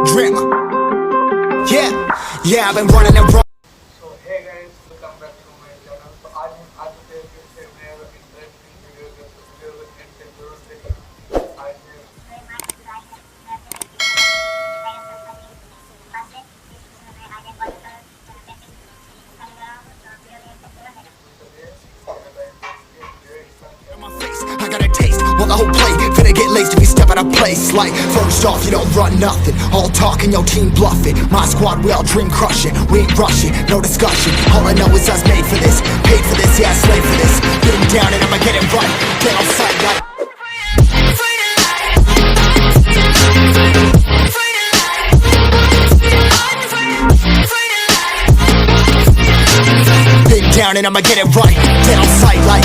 Drip. Yeah, I've been running and running. So hey guys, welcome back to my channel. तो आज हम आज फिर से नए इंटरेस्टिंग वीडियो के जरूर देखिए। आज I got a taste, well the whole plate finna get laced if you step out of place. Like, first off, you don't run nothing. All talking, your team bluffing. My squad, we all dream crushing. We ain't rushing, no discussion. All I know is I was made for this. Paid for this, yeah, I slaved for this. Getting down and I'ma get it right. Get on sight like been down and I'ma get it right. Get on sight like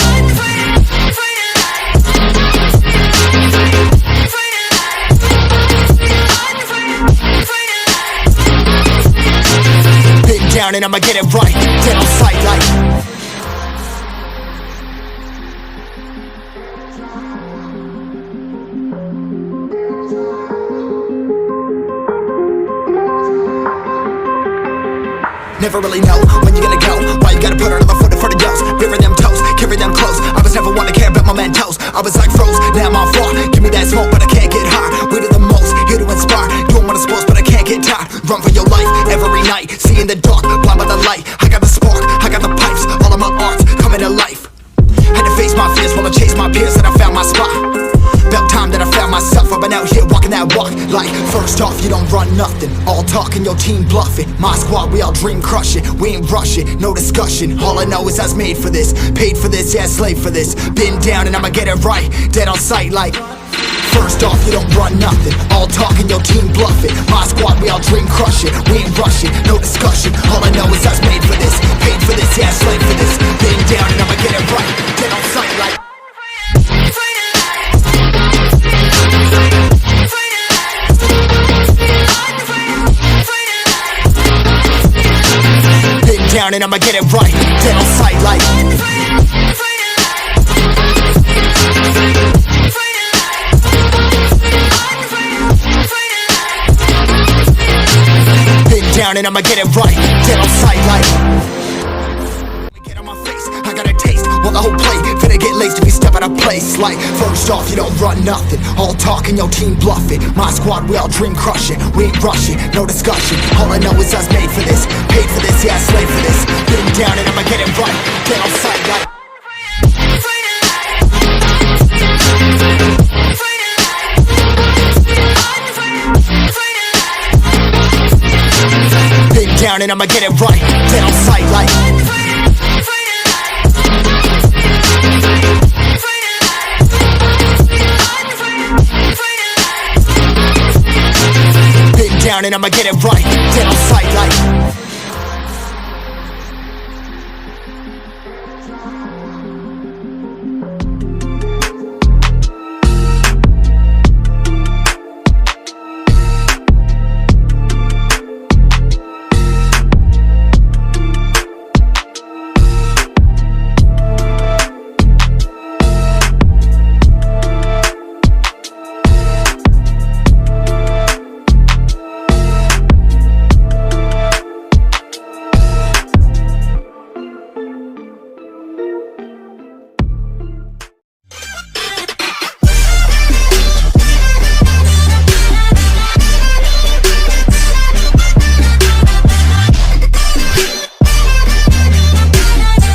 down and I'ma get it right. Dead on sight like never really know when you gonna go. Why you gotta put another foot in front of yours? Bury them toes, carry them close. I was never one to care about my mentos. I was like froze, now I'm on floor. Give me that smoke but I can't get high. We do the most, here to inspire. Doing what I'm supposed but I can't get tired. Run for your life every night. See in the dark, blind by the light. I got the spark, I got the pipes. All of my arts coming to life. Had to face my fears while I chase my peers. And I found my spot. About time that I found myself. I've been out here walking that walk. Like, first off, you don't run nothing. All talking, your team bluffing. My squad, we all dream crushing. We ain't rushing, no discussion. All I know is I was made for this. Paid for this, yeah, slave for this. Been down and I'ma get it right. Dead on sight like first off, you don't run nothing. All talking, your team bluffing. My squad, we all dream crushing. We ain't rushing, no discussion. All I know is I was made for this. Paid for this, yeah, slave for this. Been down and I'ma get it right. Dead on sight like been down and I'ma get it right. Dead on sight like down and I'ma get it right. Dead on sight like get on my face, I got a taste. Well the whole plate finna get laced if you step out of place. Like, first off, you don't run nothing. All talking, your team bluffing. My squad, we all dream crushing. We ain't rushing, no discussion. All I know is I was made for this. Paid for this, yeah, I slaved for this. Been down and I'ma get it right. Dead on sight like down and I'ma get it right. Dead on sight like been down and I'ma get it right. Dead on sight like